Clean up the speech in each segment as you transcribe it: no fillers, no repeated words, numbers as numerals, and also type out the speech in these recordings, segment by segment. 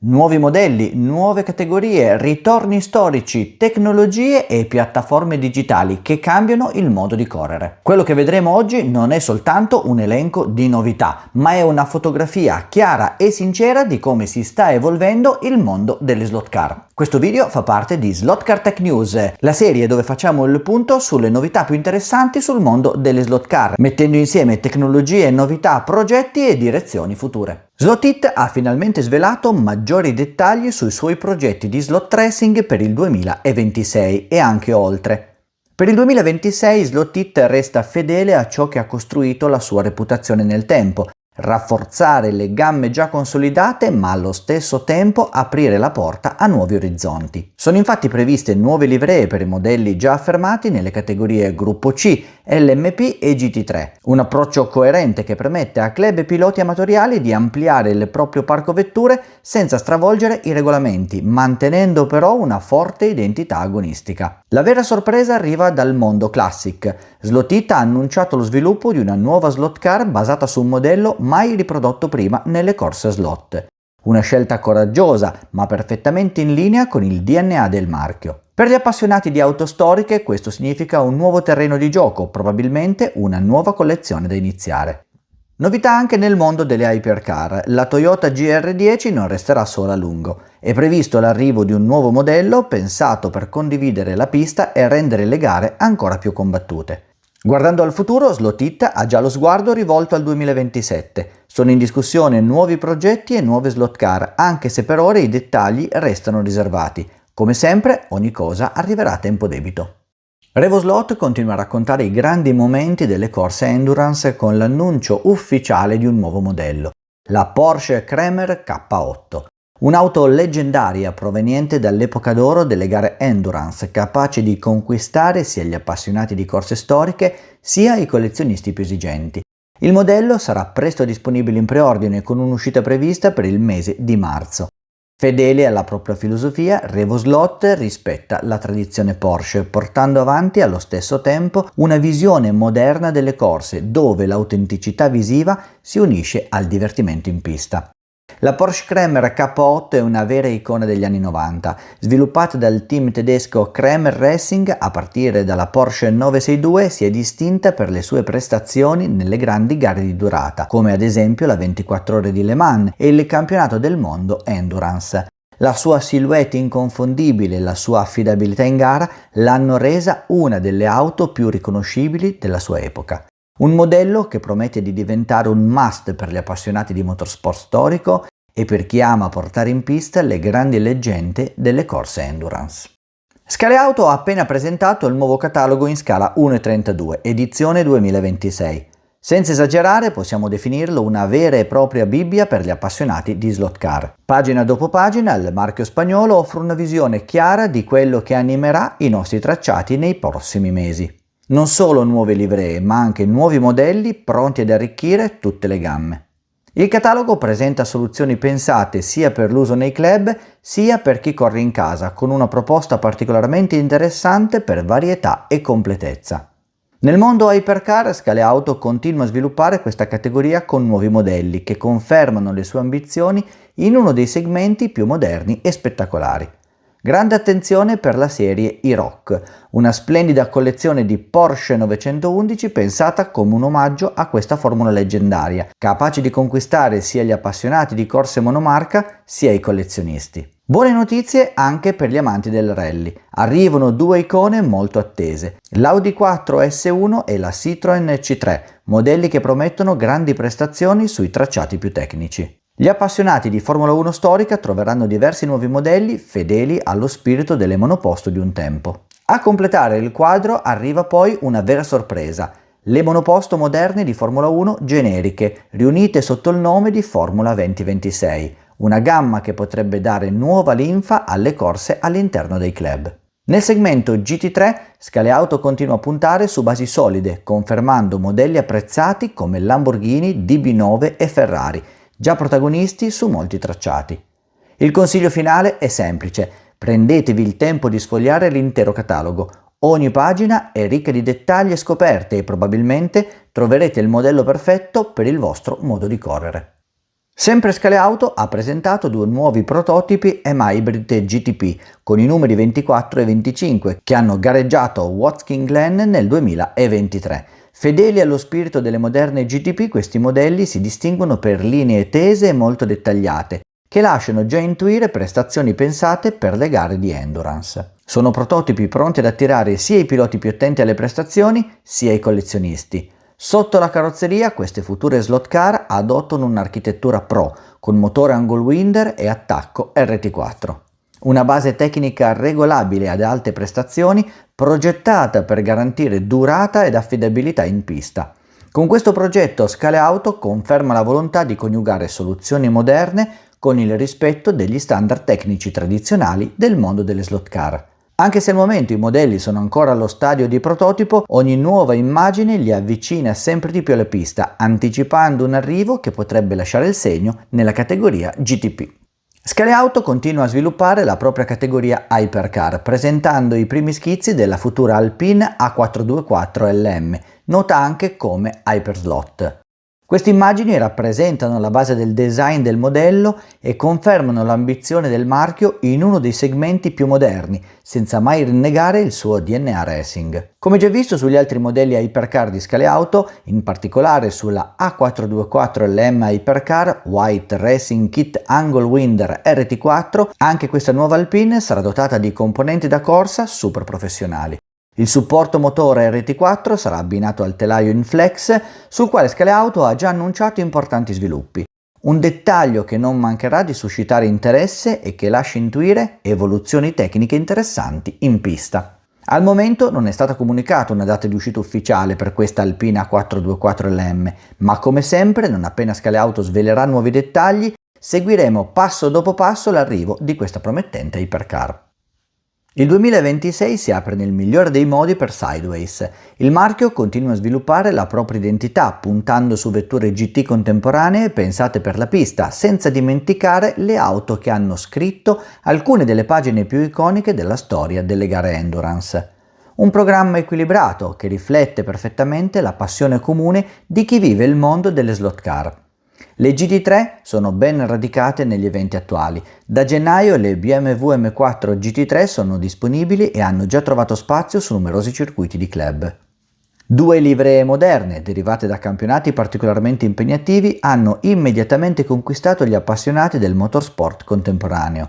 Nuovi modelli, nuove categorie, ritorni storici, tecnologie e piattaforme digitali che cambiano il modo di correre. Quello che vedremo oggi non è soltanto un elenco di novità, ma è una fotografia chiara e sincera di come si sta evolvendo il mondo delle slot car. Questo video fa parte di Slot Car Tech News, la serie dove facciamo il punto sulle novità più interessanti sul mondo delle slot car, mettendo insieme tecnologie, novità, progetti e direzioni future. Slotit ha finalmente svelato maggiori dettagli sui suoi progetti di slot racing per il 2026 e anche oltre. Per il 2026 Slotit resta fedele a ciò che ha costruito la sua reputazione nel tempo, rafforzare le gamme già consolidate ma allo stesso tempo aprire la porta a nuovi orizzonti. Sono infatti previste nuove livree per i modelli già affermati nelle categorie Gruppo C, LMP e GT3, un approccio coerente che permette a club e piloti amatoriali di ampliare il proprio parco vetture senza stravolgere i regolamenti, mantenendo però una forte identità agonistica. La vera sorpresa arriva dal mondo classic. Slotit ha annunciato lo sviluppo di una nuova slot car basata su un modello mai riprodotto prima nelle corse a slot. Una scelta coraggiosa, ma perfettamente in linea con il DNA del marchio. Per gli appassionati di auto storiche questo significa un nuovo terreno di gioco, probabilmente una nuova collezione da iniziare. Novità anche nel mondo delle hypercar. La Toyota GR10 non resterà sola a lungo. È previsto l'arrivo di un nuovo modello pensato per condividere la pista e rendere le gare ancora più combattute. Guardando al futuro, Slotit ha già lo sguardo rivolto al 2027. Sono in discussione nuovi progetti e nuove slot car, anche se per ora i dettagli restano riservati. Come sempre, ogni cosa arriverà a tempo debito. Revoslot continua a raccontare i grandi momenti delle corse endurance con l'annuncio ufficiale di un nuovo modello, la Porsche Carrera K8. Un'auto leggendaria proveniente dall'epoca d'oro delle gare endurance, capace di conquistare sia gli appassionati di corse storiche sia i collezionisti più esigenti. Il modello sarà presto disponibile in preordine con un'uscita prevista per il mese di marzo. Fedele alla propria filosofia, Revoslot rispetta la tradizione Porsche, portando avanti allo stesso tempo una visione moderna delle corse, dove l'autenticità visiva si unisce al divertimento in pista. La Porsche Carrera K8 è una vera icona degli anni 90, sviluppata dal team tedesco Kremer Racing a partire dalla Porsche 962 si è distinta per le sue prestazioni nelle grandi gare di durata, come ad esempio la 24 ore di Le Mans e il campionato del mondo Endurance. La sua silhouette inconfondibile e la sua affidabilità in gara l'hanno resa una delle auto più riconoscibili della sua epoca. Un modello che promette di diventare un must per gli appassionati di motorsport storico e per chi ama portare in pista le grandi leggende delle corse endurance. Scale Auto ha appena presentato il nuovo catalogo in scala 1.32, edizione 2026. Senza esagerare possiamo definirlo una vera e propria Bibbia per gli appassionati di slot car. Pagina dopo pagina il marchio spagnolo offre una visione chiara di quello che animerà i nostri tracciati nei prossimi mesi. Non solo nuove livree, ma anche nuovi modelli pronti ad arricchire tutte le gamme. Il catalogo presenta soluzioni pensate sia per l'uso nei club sia per chi corre in casa, con una proposta particolarmente interessante per varietà e completezza. Nel mondo hypercar, Scale Auto continua a sviluppare questa categoria con nuovi modelli che confermano le sue ambizioni in uno dei segmenti più moderni e spettacolari. Grande attenzione per la serie E-Rock, una splendida collezione di Porsche 911 pensata come un omaggio a questa formula leggendaria, capace di conquistare sia gli appassionati di corse monomarca sia i collezionisti. Buone notizie anche per gli amanti del rally. Arrivano due icone molto attese, l'Audi 4 S1 e la Citroën C3, modelli che promettono grandi prestazioni sui tracciati più tecnici. Gli appassionati di Formula 1 storica troveranno diversi nuovi modelli fedeli allo spirito delle monoposto di un tempo. A completare il quadro arriva poi una vera sorpresa, le monoposto moderne di Formula 1 generiche, riunite sotto il nome di Formula 2026, una gamma che potrebbe dare nuova linfa alle corse all'interno dei club. Nel segmento GT3, Scale Auto continua a puntare su basi solide, confermando modelli apprezzati come Lamborghini, DB9 e Ferrari, già protagonisti su molti tracciati. Il consiglio finale è semplice, prendetevi il tempo di sfogliare l'intero catalogo, ogni pagina è ricca di dettagli e scoperte e probabilmente troverete il modello perfetto per il vostro modo di correre. Sempre Scaleauto ha presentato due nuovi prototipi M-Hybrid GTP con i numeri 24 e 25 che hanno gareggiato a Watkins Glen nel 2023. Fedeli allo spirito delle moderne GTP, questi modelli si distinguono per linee tese e molto dettagliate, che lasciano già intuire prestazioni pensate per le gare di endurance. Sono prototipi pronti ad attirare sia i piloti più attenti alle prestazioni, sia i collezionisti. Sotto la carrozzeria, queste future slot car adottano un'architettura Pro, con motore Anglewinder e attacco RT4. Una base tecnica regolabile ad alte prestazioni, progettata per garantire durata ed affidabilità in pista. Con questo progetto Scaleauto conferma la volontà di coniugare soluzioni moderne con il rispetto degli standard tecnici tradizionali del mondo delle slot car. Anche se al momento i modelli sono ancora allo stadio di prototipo, ogni nuova immagine li avvicina sempre di più alla pista, anticipando un arrivo che potrebbe lasciare il segno nella categoria GTP. Scaleauto continua a sviluppare la propria categoria Hypercar, presentando i primi schizzi della futura Alpine A424 LM, nota anche come Hyperslot. Queste immagini rappresentano la base del design del modello e confermano l'ambizione del marchio in uno dei segmenti più moderni, senza mai rinnegare il suo DNA racing. Come già visto sugli altri modelli Hypercar di Scaleauto, in particolare sulla A424 LM Hypercar White Racing Kit Anglewinder RT4, anche questa nuova Alpine sarà dotata di componenti da corsa super professionali. Il supporto motore RT4 sarà abbinato al telaio in flex, sul quale Scaleauto ha già annunciato importanti sviluppi. Un dettaglio che non mancherà di suscitare interesse e che lascia intuire evoluzioni tecniche interessanti in pista. Al momento non è stata comunicata una data di uscita ufficiale per questa Alpine A424 LM, ma come sempre, non appena Scaleauto svelerà nuovi dettagli, seguiremo passo dopo passo l'arrivo di questa promettente hypercar. Il 2026 si apre nel migliore dei modi per Sideways. Il marchio continua a sviluppare la propria identità, puntando su vetture GT contemporanee pensate per la pista, senza dimenticare le auto che hanno scritto alcune delle pagine più iconiche della storia delle gare endurance. Un programma equilibrato che riflette perfettamente la passione comune di chi vive il mondo delle slot car. Le GT3 sono ben radicate negli eventi attuali. Da gennaio le BMW M4 GT3 sono disponibili e hanno già trovato spazio su numerosi circuiti di club. Due livree moderne, derivate da campionati particolarmente impegnativi, hanno immediatamente conquistato gli appassionati del motorsport contemporaneo.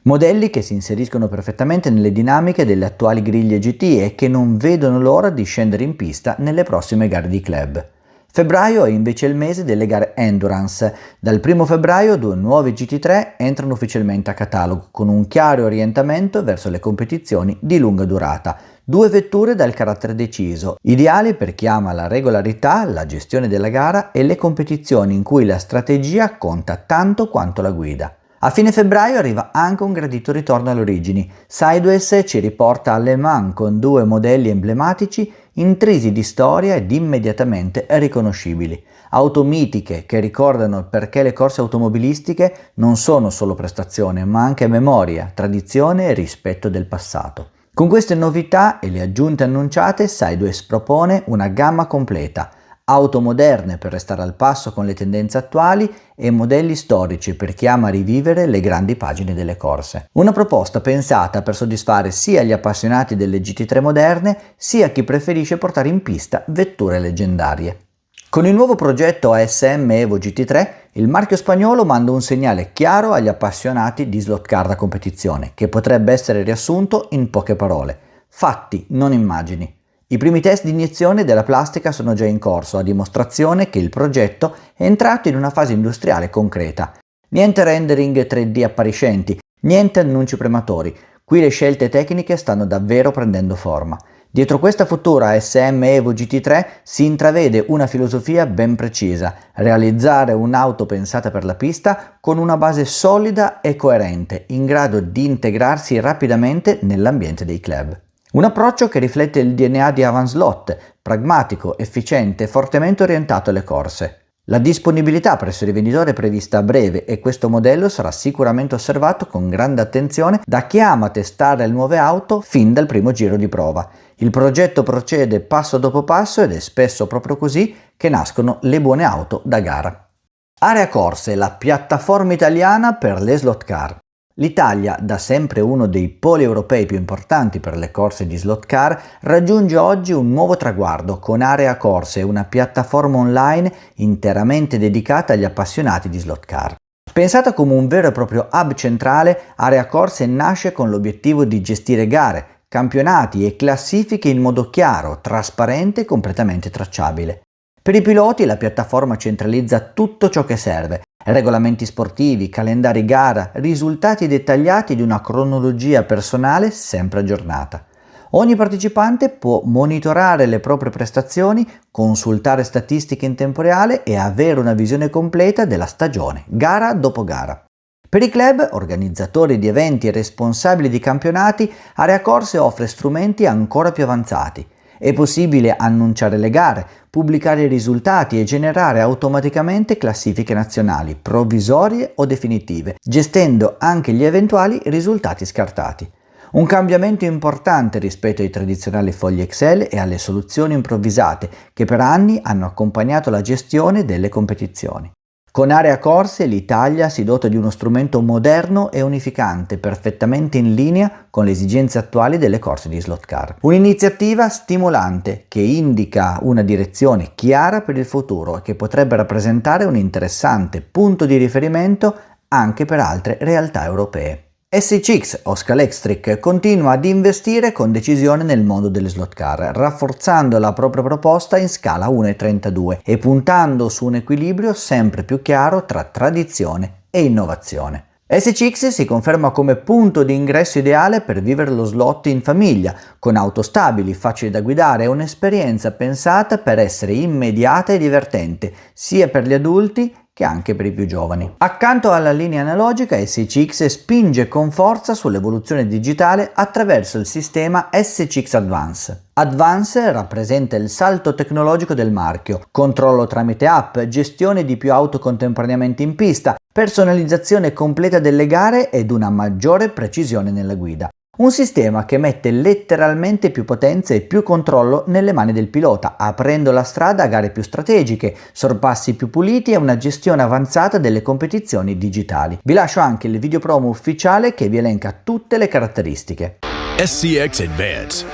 Modelli che si inseriscono perfettamente nelle dinamiche delle attuali griglie GT e che non vedono l'ora di scendere in pista nelle prossime gare di club. Febbraio è invece il mese delle gare endurance. Dal 1 febbraio due nuovi GT3 entrano ufficialmente a catalogo, con un chiaro orientamento verso le competizioni di lunga durata. Due vetture dal carattere deciso, ideali per chi ama la regolarità, la gestione della gara e le competizioni in cui la strategia conta tanto quanto la guida. A fine febbraio arriva anche un gradito ritorno alle origini. Sideways ci riporta a Le Mans con due modelli emblematici intrisi di storia ed immediatamente riconoscibili. Auto mitiche che ricordano perché le corse automobilistiche non sono solo prestazione, ma anche memoria, tradizione e rispetto del passato. Con queste novità e le aggiunte annunciate, Sideways propone una gamma completa. Auto moderne per restare al passo con le tendenze attuali e modelli storici per chi ama rivivere le grandi pagine delle corse. Una proposta pensata per soddisfare sia gli appassionati delle GT3 moderne, sia chi preferisce portare in pista vetture leggendarie. Con il nuovo progetto ASM Evo GT3, il marchio spagnolo manda un segnale chiaro agli appassionati di slot car da competizione, che potrebbe essere riassunto in poche parole: fatti, non immagini. I primi test di iniezione della plastica sono già in corso, a dimostrazione che il progetto è entrato in una fase industriale concreta. Niente rendering 3D appariscenti, niente annunci prematori. Qui le scelte tecniche stanno davvero prendendo forma. Dietro questa futura ASM Evo GT3 si intravede una filosofia ben precisa: realizzare un'auto pensata per la pista con una base solida e coerente, in grado di integrarsi rapidamente nell'ambiente dei club. Un approccio che riflette il DNA di Avanslot, pragmatico, efficiente e fortemente orientato alle corse. La disponibilità presso i rivenditori è prevista a breve e questo modello sarà sicuramente osservato con grande attenzione da chi ama testare le nuove auto fin dal primo giro di prova. Il progetto procede passo dopo passo ed è spesso proprio così che nascono le buone auto da gara. Area Corse, la piattaforma italiana per le slot car. L'Italia, da sempre uno dei poli europei più importanti per le corse di slot car, raggiunge oggi un nuovo traguardo con Area Corse, una piattaforma online interamente dedicata agli appassionati di slot car. Pensata come un vero e proprio hub centrale, Area Corse nasce con l'obiettivo di gestire gare, campionati e classifiche in modo chiaro, trasparente e completamente tracciabile. Per i piloti la piattaforma centralizza tutto ciò che serve: regolamenti sportivi, calendari gara, risultati dettagliati di una cronologia personale sempre aggiornata. Ogni partecipante può monitorare le proprie prestazioni, consultare statistiche in tempo reale e avere una visione completa della stagione, gara dopo gara. Per i club, organizzatori di eventi e responsabili di campionati, Area Corse offre strumenti ancora più avanzati. È possibile annunciare le gare, pubblicare i risultati e generare automaticamente classifiche nazionali, provvisorie o definitive, gestendo anche gli eventuali risultati scartati. Un cambiamento importante rispetto ai tradizionali fogli Excel e alle soluzioni improvvisate che per anni hanno accompagnato la gestione delle competizioni. Con Area Corse l'Italia si dota di uno strumento moderno e unificante, perfettamente in linea con le esigenze attuali delle corse di slot car. Un'iniziativa stimolante che indica una direzione chiara per il futuro e che potrebbe rappresentare un interessante punto di riferimento anche per altre realtà europee. SCX o Scalextric continua ad investire con decisione nel mondo delle slot car, rafforzando la propria proposta in scala 1:32 e puntando su un equilibrio sempre più chiaro tra tradizione e innovazione. SCX si conferma come punto di ingresso ideale per vivere lo slot in famiglia, con auto stabili, facili da guidare e un'esperienza pensata per essere immediata e divertente, sia per gli adulti che anche per i più giovani. Accanto alla linea analogica, SCX spinge con forza sull'evoluzione digitale attraverso il sistema SCX Advance. Advance rappresenta il salto tecnologico del marchio: controllo tramite app, gestione di più auto contemporaneamente in pista, personalizzazione completa delle gare ed una maggiore precisione nella guida. Un sistema che mette letteralmente più potenza e più controllo nelle mani del pilota, aprendo la strada a gare più strategiche, sorpassi più puliti e una gestione avanzata delle competizioni digitali. Vi lascio anche il video promo ufficiale che vi elenca tutte le caratteristiche. SCX Advance,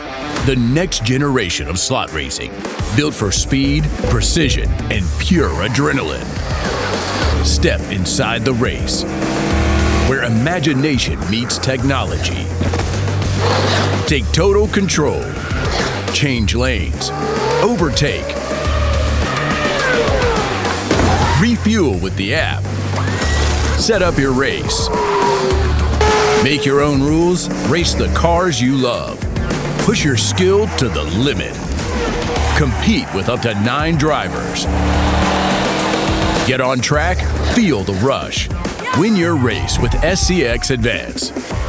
the next generation of slot racing, built for speed, precision, and pure adrenaline. Step inside the race, where imagination meets technology. Take total control. Change lanes. Overtake. Refuel with the app. Set up your race. Make your own rules. Race the cars you love. Push your skill to the limit. Compete with up to 9 drivers. Get on track. Feel the rush. Win your race with SCX Advance.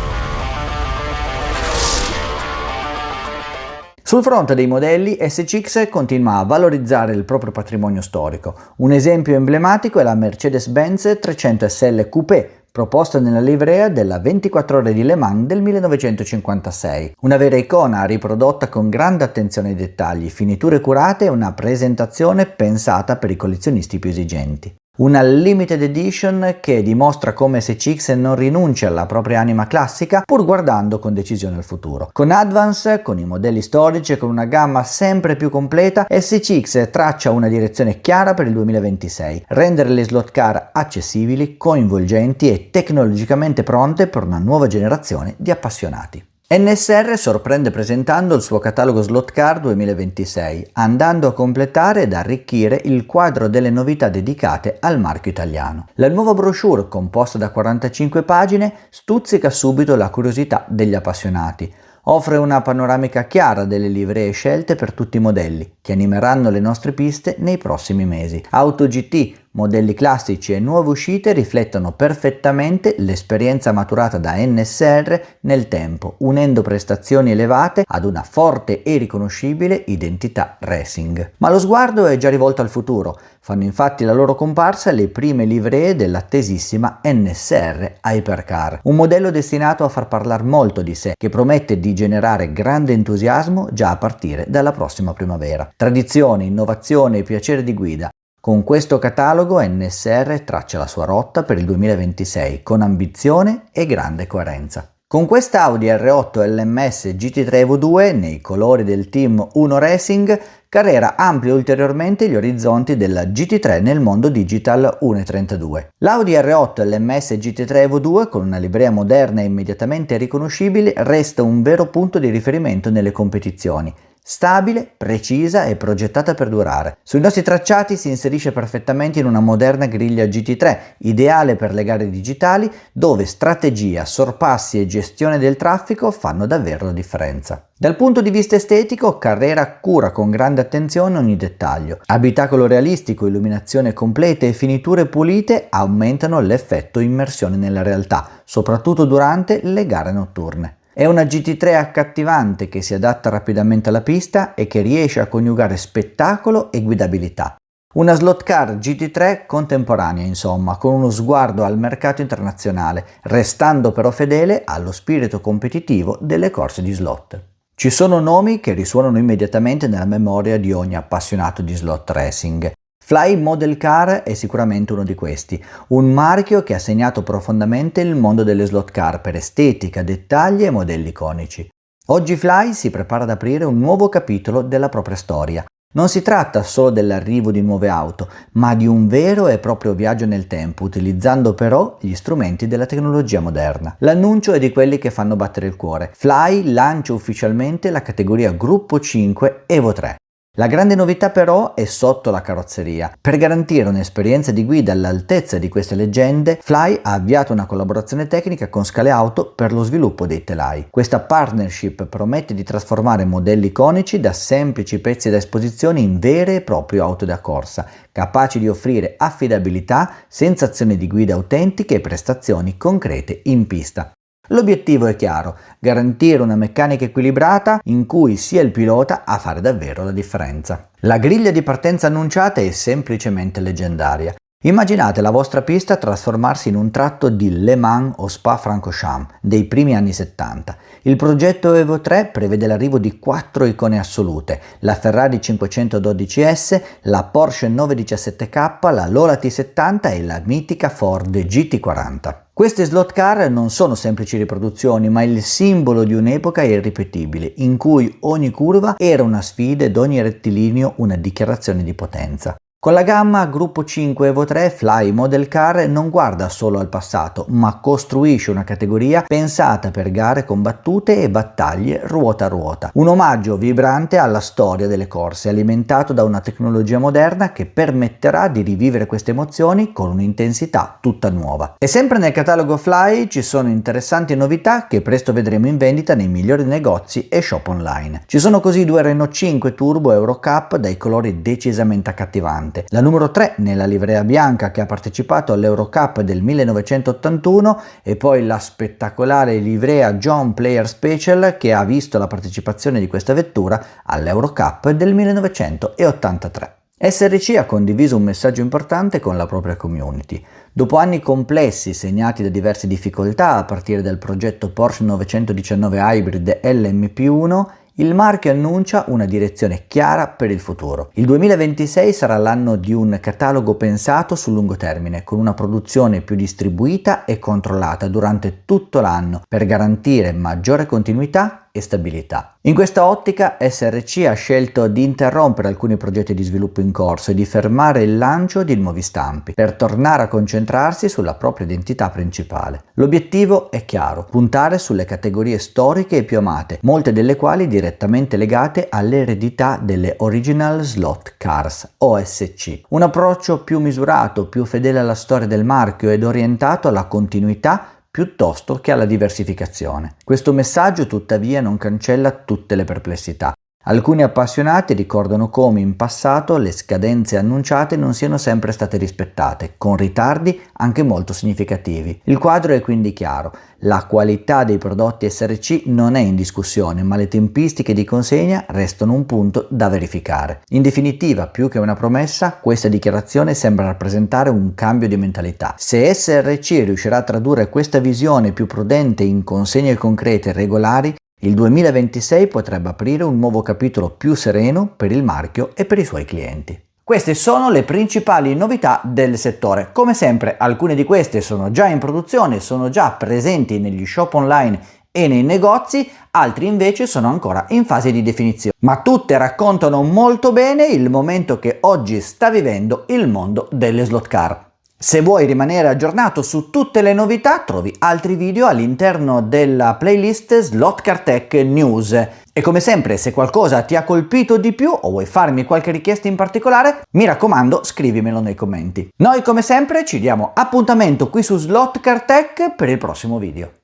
Sul fronte dei modelli, SCX continua a valorizzare il proprio patrimonio storico. Un esempio emblematico è la Mercedes-Benz 300 SL Coupé, proposta nella livrea della 24 ore di Le Mans del 1956. Una vera icona riprodotta con grande attenzione ai dettagli, finiture curate e una presentazione pensata per i collezionisti più esigenti. Una limited edition che dimostra come SCX non rinuncia alla propria anima classica pur guardando con decisione al futuro. Con Advance, con i modelli storici e con una gamma sempre più completa, SCX traccia una direzione chiara per il 2026: rendere le slot car accessibili, coinvolgenti e tecnologicamente pronte per una nuova generazione di appassionati. NSR sorprende presentando il suo catalogo Slot Car 2026, andando a completare ed arricchire il quadro delle novità dedicate al marchio italiano. La nuova brochure, composta da 45 pagine, stuzzica subito la curiosità degli appassionati. Offre una panoramica chiara delle livree scelte per tutti i modelli, che animeranno le nostre piste nei prossimi mesi. Auto GT, modelli classici e nuove uscite riflettono perfettamente l'esperienza maturata da NSR nel tempo, unendo prestazioni elevate ad una forte e riconoscibile identità racing. Ma lo sguardo è già rivolto al futuro. Fanno infatti la loro comparsa le prime livree dell'attesissima NSR Hypercar, un modello destinato a far parlare molto di sé, che promette di generare grande entusiasmo già a partire dalla prossima primavera. Tradizione, innovazione e piacere di guida. Con questo catalogo NSR traccia la sua rotta per il 2026 con ambizione e grande coerenza. Con questa Audi R8 LMS GT3 Evo 2 nei colori del team Uno Racing, Carrera amplia ulteriormente gli orizzonti della GT3 nel mondo digital 1.32. L'Audi R8 LMS GT3 Evo 2 con una livrea moderna e immediatamente riconoscibile resta un vero punto di riferimento nelle competizioni. Stabile, precisa e progettata per durare. Sui nostri tracciati si inserisce perfettamente in una moderna griglia GT3, ideale per le gare digitali dove strategia, sorpassi e gestione del traffico fanno davvero la differenza. Dal punto di vista estetico, Carrera cura con grande attenzione ogni dettaglio. Abitacolo realistico, illuminazione completa e finiture pulite aumentano l'effetto immersione nella realtà, soprattutto durante le gare notturne. È una GT3 accattivante che si adatta rapidamente alla pista e che riesce a coniugare spettacolo e guidabilità. Una slot car GT3 contemporanea, insomma, con uno sguardo al mercato internazionale, restando però fedele allo spirito competitivo delle corse di slot. Ci sono nomi che risuonano immediatamente nella memoria di ogni appassionato di slot racing. Fly Model Car è sicuramente uno di questi, un marchio che ha segnato profondamente il mondo delle slot car per estetica, dettagli e modelli iconici. Oggi Fly si prepara ad aprire un nuovo capitolo della propria storia. Non si tratta solo dell'arrivo di nuove auto, ma di un vero e proprio viaggio nel tempo, utilizzando però gli strumenti della tecnologia moderna. L'annuncio è di quelli che fanno battere il cuore. Fly lancia ufficialmente la categoria Gruppo 5 Evo 3. La grande novità però è sotto la carrozzeria. Per garantire un'esperienza di guida all'altezza di queste leggende, Fly ha avviato una collaborazione tecnica con Scale Auto per lo sviluppo dei telai. Questa partnership promette di trasformare modelli iconici da semplici pezzi da esposizione in vere e proprie auto da corsa, capaci di offrire affidabilità, sensazioni di guida autentiche e prestazioni concrete in pista. L'obiettivo è chiaro, garantire una meccanica equilibrata in cui sia il pilota a fare davvero la differenza. La griglia di partenza annunciata è semplicemente leggendaria. Immaginate la vostra pista trasformarsi in un tratto di Le Mans o Spa-Francorchamps dei primi anni 70. Il progetto Evo 3 prevede l'arrivo di 4 icone assolute, la Ferrari 512S, la Porsche 917K, la Lola T70 e la mitica Ford GT40. Queste slot car non sono semplici riproduzioni, ma il simbolo di un'epoca irripetibile, in cui ogni curva era una sfida ed ogni rettilineo una dichiarazione di potenza. Con la gamma Gruppo 5 Evo 3 Fly Model Car non guarda solo al passato, ma costruisce una categoria pensata per gare combattute e battaglie ruota a ruota. Un omaggio vibrante alla storia delle corse, alimentato da una tecnologia moderna che permetterà di rivivere queste emozioni con un'intensità tutta nuova. E sempre nel catalogo Fly ci sono interessanti novità che presto vedremo in vendita nei migliori negozi e shop online. Ci sono così due Renault 5 Turbo Euro Cup dai colori decisamente accattivanti. La numero 3 nella livrea bianca che ha partecipato all'Eurocup del 1981 e poi la spettacolare livrea John Player Special che ha visto la partecipazione di questa vettura all'Eurocup del 1983. SRC ha condiviso un messaggio importante con la propria community. Dopo anni complessi segnati da diverse difficoltà a partire dal progetto Porsche 919 Hybrid LMP1, il marchio annuncia una direzione chiara per il futuro. Il 2026 sarà l'anno di un catalogo pensato sul lungo termine, con una produzione più distribuita e controllata durante tutto l'anno per garantire maggiore continuità e stabilità. In questa ottica SRC ha scelto di interrompere alcuni progetti di sviluppo in corso e di fermare il lancio di nuovi stampi per tornare a concentrarsi sulla propria identità principale. L'obiettivo è chiaro: puntare sulle categorie storiche e più amate, molte delle quali direttamente legate all'eredità delle Original Slot Cars OSC. Un approccio più misurato, più fedele alla storia del marchio ed orientato alla continuità piuttosto che alla diversificazione. Questo messaggio tuttavia non cancella tutte le perplessità. Alcuni appassionati ricordano come in passato le scadenze annunciate non siano sempre state rispettate, con ritardi anche molto significativi. Il quadro è quindi chiaro: la qualità dei prodotti SRC non è in discussione, ma le tempistiche di consegna restano un punto da verificare. In definitiva, più che una promessa, questa dichiarazione sembra rappresentare un cambio di mentalità. Se SRC riuscirà a tradurre questa visione più prudente in consegne concrete e regolari, il 2026 potrebbe aprire un nuovo capitolo più sereno per il marchio e per i suoi clienti. Queste sono le principali novità del settore. Come sempre, alcune di queste sono già in produzione, sono già presenti negli shop online e nei negozi, altri invece sono ancora in fase di definizione. Ma tutte raccontano molto bene il momento che oggi sta vivendo il mondo delle slot car. Se vuoi rimanere aggiornato su tutte le novità, trovi altri video all'interno della playlist Slot Car Tech News. E come sempre, se qualcosa ti ha colpito di più o vuoi farmi qualche richiesta in particolare, mi raccomando, scrivimelo nei commenti. Noi come sempre ci diamo appuntamento qui su Slot Car Tech per il prossimo video.